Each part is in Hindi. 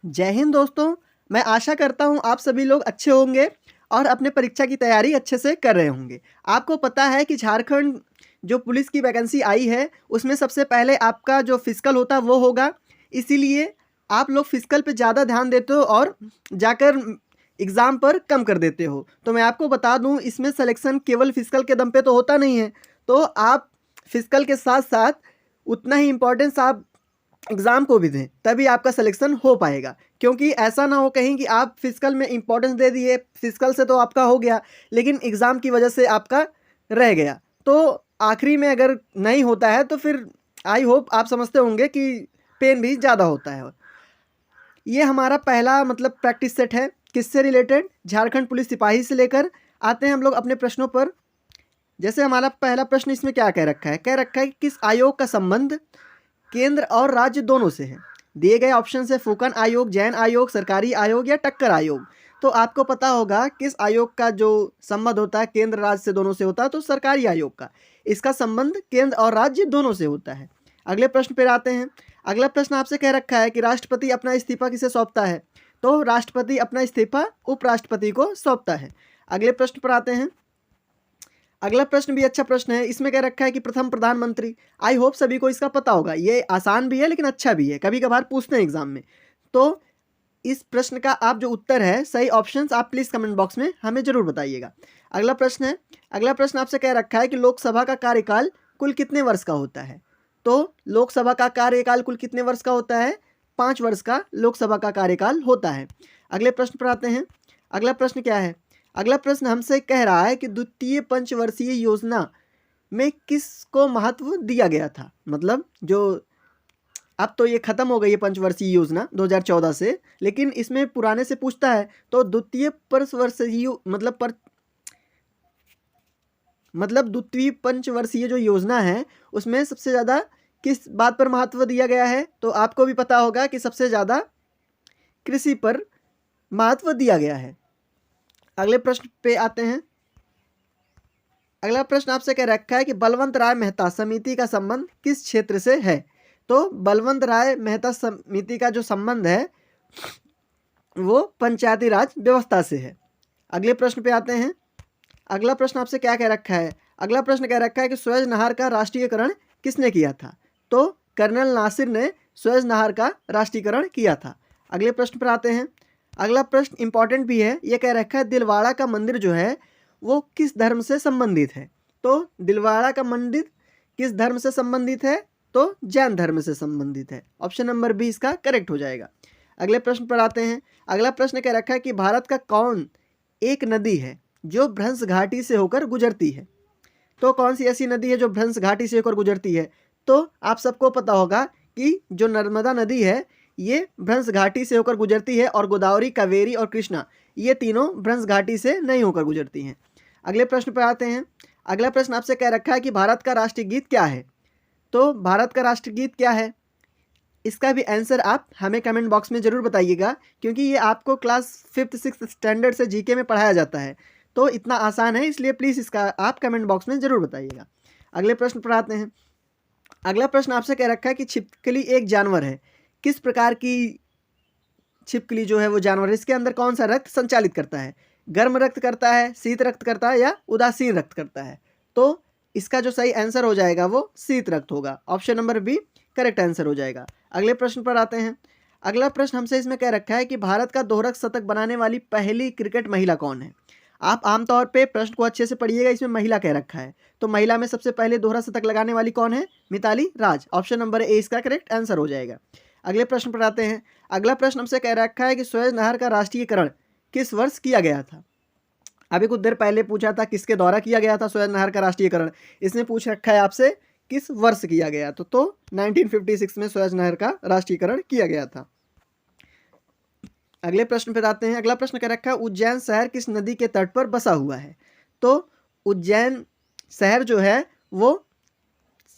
जय हिंद दोस्तों। मैं आशा करता हूँ आप सभी लोग अच्छे होंगे और अपने परीक्षा की तैयारी अच्छे से कर रहे होंगे। आपको पता है कि झारखंड जो पुलिस की वैकेंसी आई है उसमें सबसे पहले आपका जो फिजिकल होता है वो होगा, इसीलिए आप लोग फिजिकल पे ज़्यादा ध्यान देते हो और जाकर एग्ज़ाम पर कम कर देते हो। तो मैं आपको बता दूँ, इसमें सिलेक्शन केवल फिजिकल के दम पे तो होता नहीं है, तो आप फिजिकल के साथ साथ उतना ही इम्पोर्टेंस आप एग्ज़ाम को भी दें, तभी आपका सिलेक्शन हो पाएगा। क्योंकि ऐसा ना हो कहीं कि आप फिजिकल में इम्पोर्टेंस दे दिए, फिजिकल से तो आपका हो गया लेकिन एग्ज़ाम की वजह से आपका रह गया, तो आखिरी में अगर नहीं होता है तो फिर आई होप आप समझते होंगे कि पेन भी ज़्यादा होता है। ये हमारा पहला मतलब प्रैक्टिस सेट है, किससे रिलेटेड, झारखंड पुलिस सिपाही से लेकर आते हैं हम लोग अपने प्रश्नों पर। जैसे हमारा पहला प्रश्न इसमें क्या कह रखा है, कि किस आयोग का संबंध केंद्र और राज्य दोनों से है। दिए गए ऑप्शन है फूकन आयोग, जैन आयोग, सरकारी आयोग या टक्कर आयोग। तो आपको पता होगा किस आयोग का जो संबंध होता है केंद्र राज्य से दोनों से होता है, तो सरकारी आयोग का। इसका संबंध केंद्र और राज्य दोनों से होता है। अगले प्रश्न पर आते हैं। अगला प्रश्न आपसे कह रखा है कि राष्ट्रपति अपना इस्तीफा किसे सौंपता है। तो राष्ट्रपति अपना इस्तीफा उपराष्ट्रपति को सौंपता है। अगले प्रश्न पर आते हैं। अगला प्रश्न भी अच्छा प्रश्न है। इसमें कह रखा है कि प्रथम प्रधानमंत्री, आई होप सभी को इसका पता होगा, ये आसान भी है लेकिन अच्छा भी है, कभी कभार पूछते हैं एग्जाम में। तो इस प्रश्न का आप जो उत्तर है, सही ऑप्शंस आप प्लीज़ कमेंट बॉक्स में हमें ज़रूर बताइएगा। अगला प्रश्न है। अगला प्रश्न आपसे कह रखा है कि लोकसभा का कार्यकाल कुल कितने वर्ष का होता है। तो लोकसभा का कार्यकाल कुल कितने वर्ष का होता है, 5 वर्ष का लोकसभा का कार्यकाल होता है। अगले प्रश्न पर आते हैं। अगला प्रश्न क्या है। अगला प्रश्न हमसे कह रहा है कि द्वितीय पंचवर्षीय योजना में किसको महत्व दिया गया था। मतलब जो अब तो ये खत्म हो गई है पंचवर्षीय योजना 2014 से, लेकिन इसमें पुराने से पूछता है तो द्वितीय पंचवर्षीय मतलब द्वितीय पंचवर्षीय जो योजना है उसमें सबसे ज़्यादा किस बात पर महत्व दिया गया है। तो आपको भी पता होगा कि सबसे ज़्यादा कृषि पर महत्व दिया गया है। अगले प्रश्न पे आते हैं। अगला प्रश्न आपसे कह रखा है कि बलवंत राय मेहता समिति का संबंध किस क्षेत्र से है। तो बलवंत राय मेहता समिति का जो संबंध है वो पंचायती राज व्यवस्था से है। अगले प्रश्न पे आते हैं। अगला प्रश्न आपसे क्या कह रखा है। अगला प्रश्न कह रखा है कि सुएज नहर का राष्ट्रीयकरण किसने किया था। तो कर्नल नासिर ने सुएज नहर का राष्ट्रीयकरण किया था। अगले प्रश्न पर आते हैं। अगला प्रश्न इंपॉर्टेंट भी है। ये कह रखा है दिलवाड़ा का मंदिर जो है वो किस धर्म से संबंधित है। तो दिलवाड़ा का मंदिर किस धर्म से संबंधित है, तो जैन धर्म से संबंधित है। ऑप्शन नंबर बी इसका करेक्ट हो जाएगा। अगले प्रश्न पर आते हैं। अगला प्रश्न कह रखा है कि भारत का कौन एक नदी है जो भ्रंश घाटी से होकर गुजरती है। तो कौन सी ऐसी नदी है जो भ्रंश घाटी से होकर गुजरती है। तो आप सबको पता होगा कि जो नर्मदा नदी है ये भ्रंश घाटी से होकर गुजरती है, और गोदावरी, कावेरी और कृष्णा ये तीनों भ्रंश घाटी से नहीं होकर गुजरती हैं। अगले प्रश्न पर आते हैं। अगला प्रश्न आपसे कह रखा है कि भारत का राष्ट्रीय गीत क्या है। तो भारत का राष्ट्रीय गीत क्या है, इसका भी आंसर आप हमें कमेंट बॉक्स में ज़रूर बताइएगा, क्योंकि ये आपको क्लास 5th 6th स्टैंडर्ड से जीके में पढ़ाया जाता है, तो इतना आसान है, इसलिए प्लीज़ इसका आप कमेंट बॉक्स में ज़रूर बताइएगा। अगले प्रश्न पर आते हैं। अगला प्रश्न आपसे कह रखा है कि छिपकली एक जानवर है, किस प्रकार की छिपकली जो है वो जानवर है, इसके अंदर कौन सा रक्त संचालित करता है। गर्म रक्त करता है, शीत रक्त करता है या उदासीन रक्त करता है। तो इसका जो सही आंसर हो जाएगा वो शीत रक्त होगा। Option number B correct answer हो जाएगा। अगले प्रश्न पर आते हैं। अगला प्रश्न हमसे इसमें कह रखा है कि भारत का दोहरा शतक बनाने वाली पहली क्रिकेट महिला कौन है। आप आमतौर पे प्रश्न को अच्छे से पढ़िएगा, इसमें महिला कह रखा है, तो महिला में सबसे पहले दोहरा शतक लगाने वाली कौन है, मिताली राज। ऑप्शन नंबर ए इसका करेक्ट आंसर हो जाएगा। अगले प्रश्न पर आते हैं। अगला प्रश्न हमसे कह रखा है कि सुएज नहर का राष्ट्रीयकरण किस वर्ष किया गया था। अभी कुछ देर पहले पूछा था किसके द्वारा किया गया था सुएज नहर का राष्ट्रीयकरण, इसने पूछ रखा है आपसे किस वर्ष किया गया। तो 1956 में सुएज नहर का राष्ट्रीयकरण किया गया था। अगले प्रश्न पर आते हैं। अगला प्रश्न कह रखा है उज्जैन शहर किस नदी के तट पर बसा हुआ है। तो उज्जैन शहर जो है वो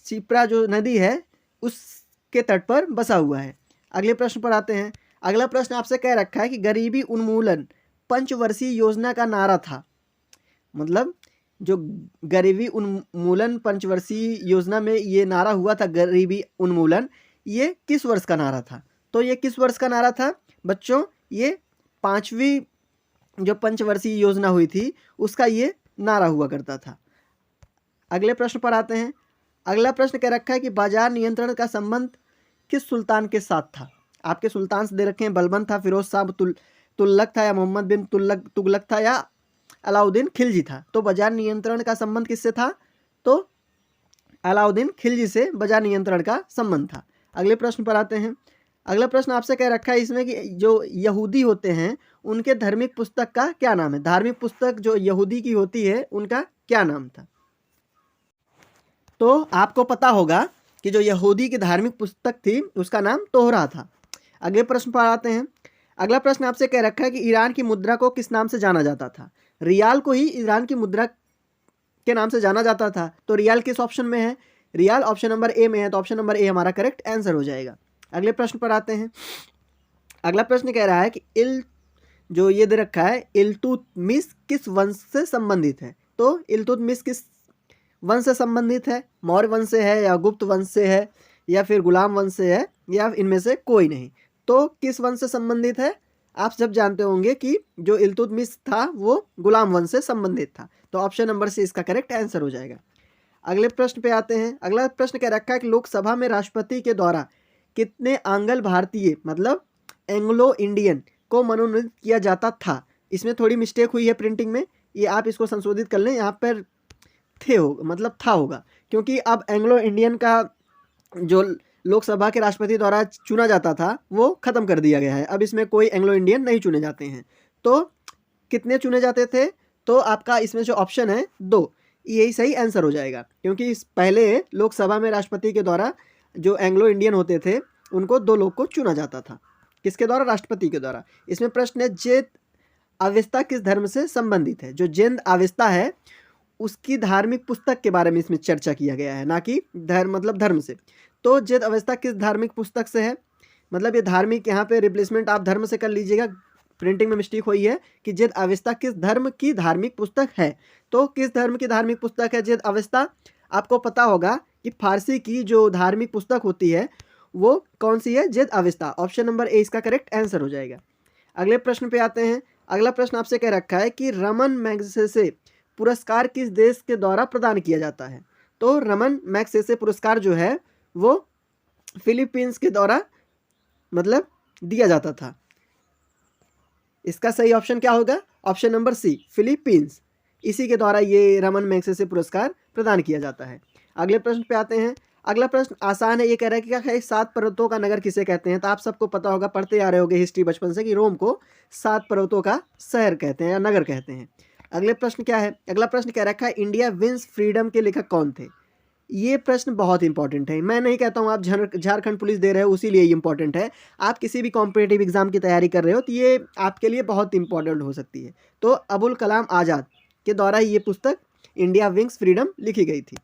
शिप्रा जो नदी है उसके तट पर बसा हुआ है। अगले प्रश्न पर आते हैं। अगला प्रश्न आपसे कह रखा है कि गरीबी उन्मूलन पंचवर्षीय योजना का नारा था। मतलब जो गरीबी उन्मूलन पंचवर्षीय योजना में ये नारा हुआ था गरीबी उन्मूलन, ये किस वर्ष का नारा था। तो ये किस वर्ष का नारा था बच्चों? ये 5वीं जो पंचवर्षीय योजना हुई थी उसका ये नारा हुआ करता था। अगले प्रश्न पर आते हैं। अगला प्रश्न कह रखा है कि बाजार नियंत्रण का संबंध किस सुल्तान के साथ था? आपके सुल्तान से दे रखे हैं, बलबन था, फिरोज शाह तुगलक था, या मोहम्मद बिन तुगलक था, या अलाउद्दीन खिलजी था। तो बाजार नियंत्रण का संबंध किससे था? तो अलाउद्दीन खिलजी से बाजार नियंत्रण का संबंध था। अगले प्रश्न पर आते हैं। अगला प्रश्न आपसे कह रखा है इसमें कि जो यहूदी होते हैं उनके धार्मिक पुस्तक का क्या नाम है? धार्मिक पुस्तक जो यहूदी की होती है उनका क्या नाम था? तो आपको पता होगा कि जो यहूदी की धार्मिक पुस्तक थी उसका नाम तोहरा था। अगले प्रश्न पर आते हैं। अगला प्रश्न आपसे कह रखा है कि ईरान की मुद्रा को किस नाम से जाना जाता था? रियाल को ही ईरान की मुद्रा के नाम से जाना जाता था। तो रियाल किस ऑप्शन में है? रियाल ऑप्शन नंबर ए में है, तो ऑप्शन नंबर ए हमारा करेक्ट आंसर हो जाएगा। अगले प्रश्न पर आते हैं। अगला प्रश्न कह रहा है कि जो ये दे रखा है इल्तुतमिश किस वंश से संबंधित है? तो इल्तुतमिश किस वंश से संबंधित है? मौर्य वंश से है, या गुप्त वंश से है, या फिर गुलाम वंश से है, या इनमें से कोई नहीं। तो किस वंश से संबंधित है? आप सब जानते होंगे कि जो इल्तुतमिश था वो गुलाम वंश से संबंधित था। तो ऑप्शन नंबर सी इसका करेक्ट आंसर हो जाएगा। अगले प्रश्न पे आते हैं। अगला प्रश्न कह रखा है कि लोकसभा में राष्ट्रपति के द्वारा कितने आंग्ल भारतीय मतलब एंग्लो इंडियन को मनोनीत किया जाता था? इसमें थोड़ी मिस्टेक हुई है प्रिंटिंग में, ये आप इसको संशोधित कर लें। यहाँ पर मतलब था होगा, क्योंकि अब एंग्लो इंडियन का जो लोकसभा के राष्ट्रपति द्वारा चुना जाता था वो खत्म कर दिया गया है। अब इसमें कोई एंग्लो इंडियन नहीं चुने जाते हैं। तो कितने चुने जाते थे? तो आपका इसमें जो ऑप्शन है 2, यही सही आंसर हो जाएगा, क्योंकि इस पहले लोकसभा में राष्ट्रपति के द्वारा जो एंग्लो इंडियन होते थे उनको 2 लोग को चुना जाता था। किसके द्वारा? राष्ट्रपति के द्वारा। इसमें प्रश्न है जैद अवेस्ता किस धर्म से संबंधित है? जो जैद अवेस्ता है उसकी धार्मिक पुस्तक के बारे में इसमें चर्चा किया गया है, ना कि धर्म से। तो जैद अवेस्ता किस धार्मिक पुस्तक से है? मतलब ये धार्मिक, यहाँ पे रिप्लेसमेंट आप धर्म से कर लीजिएगा, प्रिंटिंग में मिस्टेक हुई है कि जैद अवेस्ता किस धर्म की धार्मिक पुस्तक है। तो किस धर्म की धार्मिक पुस्तक है जैद अवेस्ता? आपको पता होगा कि फारसी की जो धार्मिक पुस्तक होती है वो कौन सी है? Zaid Avesta. Option number A इसका करेक्ट आंसर हो जाएगा। अगले प्रश्न पे आते हैं। अगला प्रश्न आपसे कह रखा है कि रमन मैग्सेसे पुरस्कार किस देश के द्वारा प्रदान किया जाता है? तो रमन मैग्सेसे पुरस्कार जो है वो फिलीपींस के द्वारा मतलब दिया जाता था। इसका सही ऑप्शन क्या होगा? Option number C, Philippines. इसी के द्वारा ये रमन मैग्सेसे पुरस्कार प्रदान किया जाता है। अगले प्रश्न पे आते हैं। अगला प्रश्न आसान है, ये कह रहा है कि क्या है 7 पर्वतों का नगर किसे कहते हैं? तो आप सबको पता होगा, पढ़ते आ रहे होंगे हिस्ट्री बचपन से, कि रोम को 7 पर्वतों का शहर कहते हैं या नगर कहते हैं। अगले प्रश्न क्या है? अगला प्रश्न कह रखा है इंडिया विंस फ्रीडम के लेखक कौन थे? ये प्रश्न बहुत इंपॉर्टेंट है। मैं नहीं कहता हूँ आप झारखंड पुलिस दे रहे हो उसी लिए इंपॉर्टेंट है, आप किसी भी कॉम्पिटिटिव एग्जाम की तैयारी कर रहे हो तो ये आपके लिए बहुत इंपॉर्टेंट हो सकती है। तो अबुल कलाम आज़ाद के द्वारा ये पुस्तक इंडिया विंग्स फ्रीडम लिखी गई थी।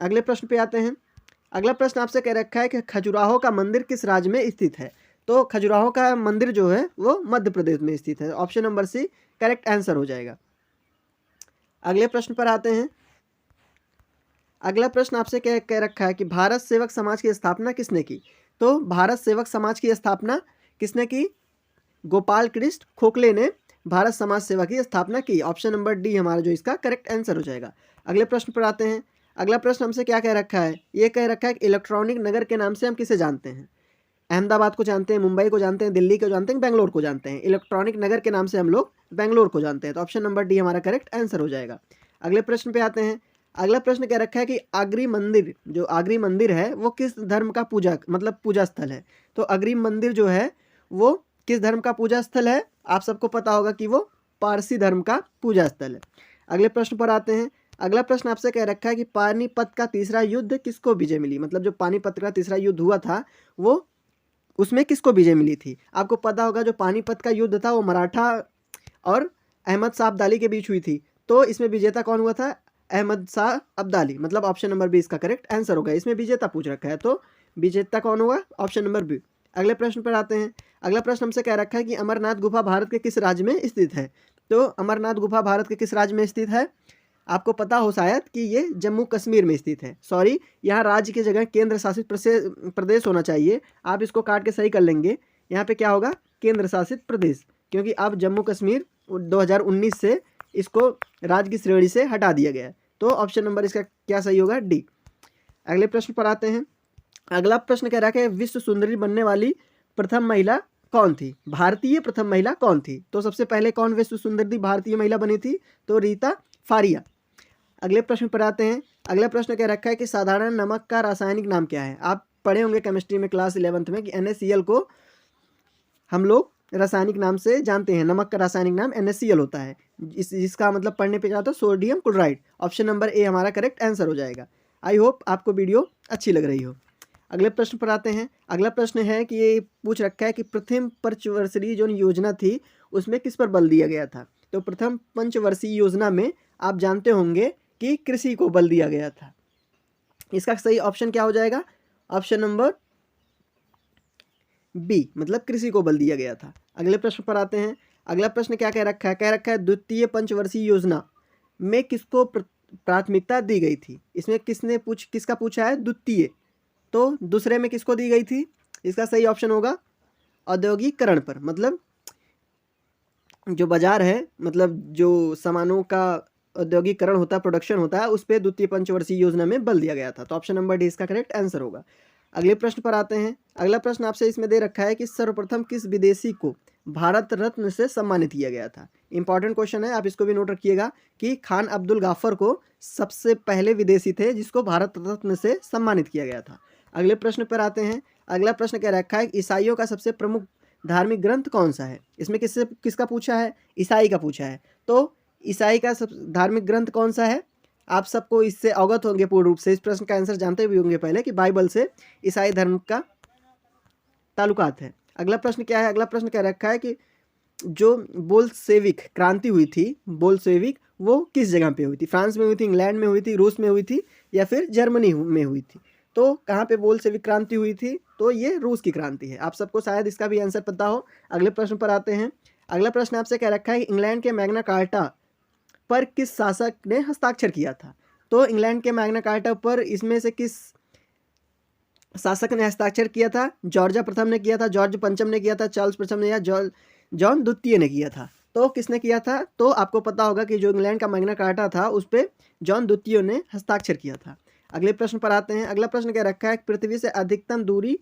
अगले प्रश्न पे आते हैं। अगला प्रश्न आपसे कह रखा है कि खजुराहो का मंदिर किस राज्य में स्थित है? तो खजुराहो का मंदिर जो है वो मध्य प्रदेश में स्थित है। Option number C correct answer हो जाएगा। अगले प्रश्न पर आते हैं। अगला प्रश्न आपसे क्या कह रखा है कि भारत सेवक समाज की स्थापना किसने की? तो भारत सेवक समाज की स्थापना किसने की? गोपाल कृष्ण खोखले ने भारत समाज सेवा की स्थापना की। ऑप्शन नंबर डी हमारा जो इसका करेक्ट आंसर हो जाएगा। अगले प्रश्न पर आते हैं। अगला प्रश्न हमसे क्या कह रखा है? ये कह रखा है कि इलेक्ट्रॉनिक नगर के नाम से हम किसे जानते हैं? अहमदाबाद को जानते हैं, मुंबई को जानते हैं, दिल्ली को जानते हैं, बेंगलोर को जानते हैं। इलेक्ट्रॉनिक नगर के नाम से हम लोग बेंगलोर को जानते हैं। तो ऑप्शन नंबर डी हमारा करेक्ट आंसर हो जाएगा। अगले प्रश्न पे आते हैं। अगला प्रश्न कह रखा है कि आगरी मंदिर, जो आगरी मंदिर है वो किस धर्म का पूजा स्थल है? तो आगरी मंदिर जो है वो किस धर्म का पूजा स्थल है? आप सबको पता होगा कि वो पारसी धर्म का पूजा स्थल है। अगले प्रश्न पर आते हैं। अगला प्रश्न आपसे कह रखा है कि पानीपत का तीसरा युद्ध किसको विजय मिली? मतलब जो पानीपत का तीसरा युद्ध हुआ था वो उसमें किसको विजय मिली थी? आपको पता होगा जो पानीपत का युद्ध था वो मराठा और अहमद शाह अब्दाली के बीच हुई थी। तो इसमें विजेता कौन हुआ था? अहमद शाह अब्दाली। मतलब ऑप्शन नंबर बी इसका करेक्ट आंसर होगा। इसमें विजेता पूछ रखा है तो विजेता कौन होगा? Option number B. अगले प्रश्न पर आते हैं। अगला प्रश्न हमसे कह रखा है कि अमरनाथ गुफा भारत के किस राज्य में स्थित है? तो अमरनाथ गुफा भारत के किस राज्य में स्थित है? आपको पता हो शायद कि ये जम्मू कश्मीर में स्थित है। सॉरी, यहाँ राज्य की जगह केंद्र शासित प्रदेश होना चाहिए। आप इसको काट के सही कर लेंगे। यहाँ पे क्या होगा, केंद्र शासित प्रदेश, क्योंकि अब जम्मू कश्मीर 2019 से इसको राज्य की श्रेणी से हटा दिया गया है। तो ऑप्शन नंबर इसका क्या सही होगा, डी। अगले प्रश्न पर आते हैं। अगला प्रश्न कह रहा है विश्व सुंदरी बनने वाली प्रथम महिला कौन थी, भारतीय प्रथम महिला कौन थी। तो सबसे पहले कौन विश्व सुंदरी भारतीय महिला बनी थी, तो रीता फारिया। अगले प्रश्न पर आते हैं। अगला प्रश्न कह रखा है कि साधारण नमक का रासायनिक नाम क्या है। आप पढ़े होंगे केमिस्ट्री में क्लास 11th में कि NaCl को हम लोग रासायनिक नाम से जानते हैं। नमक का रासायनिक नाम NaCl होता है, जिसका मतलब पढ़ने पे क्या होता है, sodium chloride. Option number A हमारा करेक्ट आंसर हो जाएगा। आई होप आपको वीडियो अच्छी लग रही हो। अगले प्रश्न पर आते हैं। अगला प्रश्न है कि ये पूछ रखा है कि प्रथम पंचवर्षीय जो योजना थी उसमें किस पर बल दिया गया था। तो प्रथम पंचवर्षीय योजना में आप जानते होंगे कि कृषि को बल दिया गया था। इसका सही ऑप्शन क्या हो जाएगा, ऑप्शन नंबर बी, मतलब कृषि को बल दिया गया था। अगले प्रश्न पर आते हैं। अगला प्रश्न क्या कह रखा है, कह रखा है द्वितीय पंचवर्षीय योजना में किसको प्राथमिकता दी गई थी। इसमें किसका पूछा है, द्वितीय, तो दूसरे में किसको दी गई थी। इसका सही ऑप्शन होगा औद्योगिकरण पर, मतलब जो बाजार है, मतलब जो सामानों का औद्योगिकरण होता है, प्रोडक्शन होता है, उस पर द्वितीय पंचवर्षीय योजना में बल दिया गया था। तो ऑप्शन नंबर डी इसका करेक्ट आंसर होगा। अगले प्रश्न पर आते हैं। अगला प्रश्न आपसे इसमें दे रखा है कि सर्वप्रथम किस विदेशी को भारत रत्न से सम्मानित किया गया था। इंपॉर्टेंट क्वेश्चन है, आप इसको भी नोट रखिएगा कि खान अब्दुल गाफर को सबसे पहले विदेशी थे जिसको भारत रत्न से सम्मानित किया गया था। अगले प्रश्न पर आते हैं। अगला प्रश्न कह रखा है ईसाइयों का सबसे प्रमुख धार्मिक ग्रंथ कौन सा है। इसमें किसका पूछा है, ईसाई का पूछा है। तो ईसाई का धार्मिक ग्रंथ कौन सा है, आप सबको इससे अवगत होंगे पूर्ण रूप से। इस प्रश्न का आंसर जानते भी होंगे पहले कि बाइबल से ईसाई धर्म का ताल्लुकात है। अगला प्रश्न क्या है, अगला प्रश्न कह रखा है कि जो बोल्शेविक क्रांति हुई थी, बोल्शेविक, वो किस जगह पे हुई थी। फ्रांस में हुई थी, इंग्लैंड में हुई थी, रूस में हुई थी, या फिर जर्मनी में हुई थी। तो कहाँ पे बोल्शेविक क्रांति हुई थी, तो ये रूस की क्रांति है। आप सबको शायद इसका भी आंसर पता हो। अगले प्रश्न पर आते हैं। अगला प्रश्न आपसे कह रखा है इंग्लैंड के मैग्ना कार्टा पर किस शासक ने हस्ताक्षर किया था। तो इंग्लैंड के मैग्ना कार्टा पर इसमें से किस शासक ने हस्ताक्षर किया था। जॉर्ज प्रथम ने किया था, जॉर्ज पंचम ने किया था, चार्ल्स प्रथम ने, या जॉन द्वितीय ने किया था। तो किसने किया था, तो आपको पता होगा कि जो इंग्लैंड का मैग्ना कार्टा था उस पर जॉन द्वितीय ने हस्ताक्षर किया था। अगले प्रश्न पर आते हैं। अगला प्रश्न क्या रखा है, पृथ्वी से अधिकतम दूरी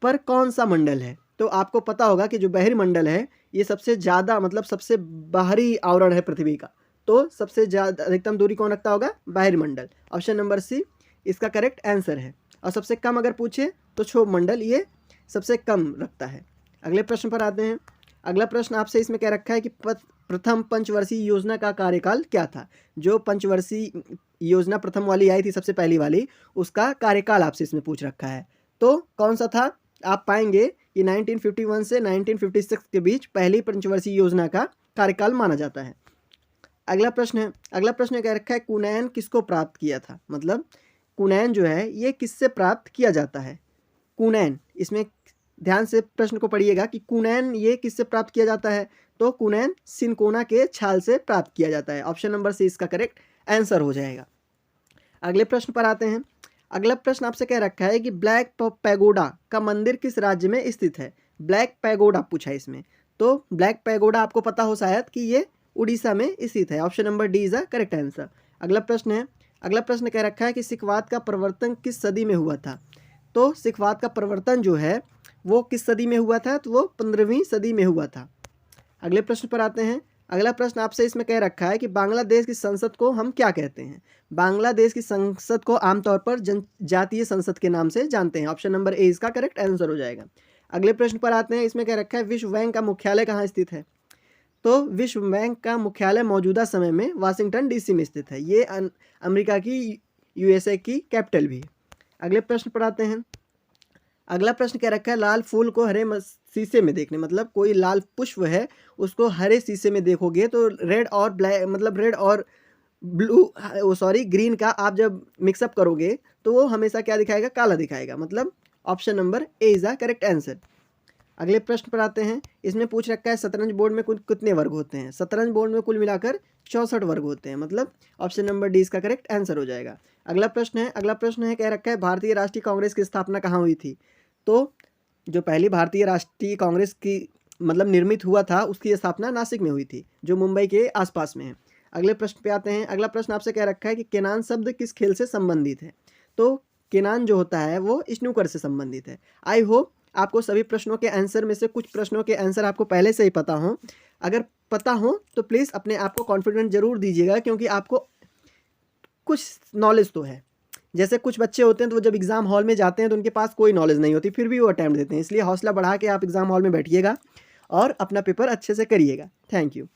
पर कौन सा मंडल है। तो आपको पता होगा कि जो बाहरी मंडल है ये सबसे ज़्यादा, मतलब सबसे बाहरी आवरण है पृथ्वी का। तो सबसे ज़्यादा अधिकतम दूरी कौन रखता होगा, बाहरी मंडल। ऑप्शन नंबर सी इसका करेक्ट आंसर है। और सबसे कम अगर पूछे तो क्षोभ मंडल ये सबसे कम रखता है। अगले प्रश्न पर आते हैं। अगला प्रश्न आपसे इसमें क्या रखा है कि प्रथम पंचवर्षीय योजना का कार्यकाल क्या था। जो पंचवर्षीय योजना प्रथम वाली आई थी, सबसे पहली वाली, उसका कार्यकाल आपसे इसमें पूछ रखा है। तो कौन सा था, आप पाएंगे कि 1951 से 1956 के बीच पहली पंचवर्षीय योजना का कार्यकाल माना जाता है। अगला प्रश्न क्या रखा है, कुनैन किसको प्राप्त किया था। मतलब कुनैन जो है ये किससे प्राप्त किया जाता है। कुनैन, इसमें ध्यान से प्रश्न को पढ़िएगा कि कुनैन ये किससे प्राप्त किया जाता है। तो कुनैन सिनकोना के छाल से प्राप्त किया जाता है। ऑप्शन नंबर सी इसका करेक्ट आंसर हो जाएगा। अगले प्रश्न पर आते हैं। अगला प्रश्न आपसे कह रखा है कि ब्लैक पैगोडा का मंदिर किस राज्य में स्थित है। ब्लैक पैगोडा पूछा है इसमें। तो ब्लैक पैगोडा आपको पता हो शायद कि ये उड़ीसा में स्थित है। Option number D is the correct answer. अगला प्रश्न है। अगला प्रश्न कह रखा है कि सिखवाद का प्रवर्तन किस सदी में हुआ था। तो सिखवाद का प्रवर्तन जो है वो किस सदी में हुआ था, तो वो 15वीं सदी में हुआ था। अगले प्रश्न पर आते हैं। अगला प्रश्न आपसे इसमें कह रखा है कि बांग्लादेश की संसद को हम क्या कहते हैं। बांग्लादेश की संसद को आमतौर पर जनजातीय संसद के नाम से जानते हैं। ऑप्शन नंबर ए इसका करेक्ट आंसर हो जाएगा। अगले प्रश्न पर आते हैं। इसमें कह रखा है विश्व बैंक का मुख्यालय कहाँ स्थित है। तो विश्व बैंक का मुख्यालय मौजूदा समय में वाशिंगटन DC में स्थित है। ये अमेरिका की USA की कैपिटल भी है। अगले प्रश्न पर आते हैं। अगला प्रश्न क्या रखा है, लाल फूल को हरे शीशे में देखने, मतलब कोई लाल पुष्प है उसको हरे शीशे में देखोगे तो रेड और ब्लैक, मतलब रेड और ब्लू ग्रीन का आप जब मिक्सअप करोगे तो वो हमेशा क्या दिखाएगा, काला दिखाएगा। मतलब option number A is the correct answer. अगले प्रश्न पर आते हैं। इसमें पूछ रखा है शतरंज बोर्ड में कुल कितने वर्ग होते हैं। शतरंज बोर्ड में कुल मिलाकर 64 वर्ग होते हैं, मतलब ऑप्शन नंबर डी इसका करेक्ट आंसर हो जाएगा। अगला प्रश्न है कह रखा है भारतीय राष्ट्रीय कांग्रेस की स्थापना कहाँ हुई थी। तो जो पहली भारतीय राष्ट्रीय कांग्रेस की मतलब निर्मित हुआ था उसकी स्थापना नासिक में हुई थी, जो मुंबई के आसपास में है। अगले प्रश्न पे आते हैं। अगला प्रश्न आपसे कह रखा है कि केनान शब्द किस खेल से संबंधित है। तो केनान जो होता है वो स्नूकर से संबंधित है। आई होप आपको सभी प्रश्नों के आंसर में से कुछ प्रश्नों के आंसर आपको पहले से ही पता हो। अगर पता हो तो प्लीज़ अपने आप को कॉन्फिडेंट जरूर दीजिएगा, क्योंकि आपको कुछ नॉलेज तो है। जैसे कुछ बच्चे होते हैं तो वो जब एग्ज़ाम हॉल में जाते हैं तो उनके पास कोई नॉलेज नहीं होती, फिर भी वो अटैम्प्ट देते हैं। इसलिए हौसला बढ़ा के आप एग्ज़ाम हॉल में बैठिएगा और अपना पेपर अच्छे से करिएगा। Thank you.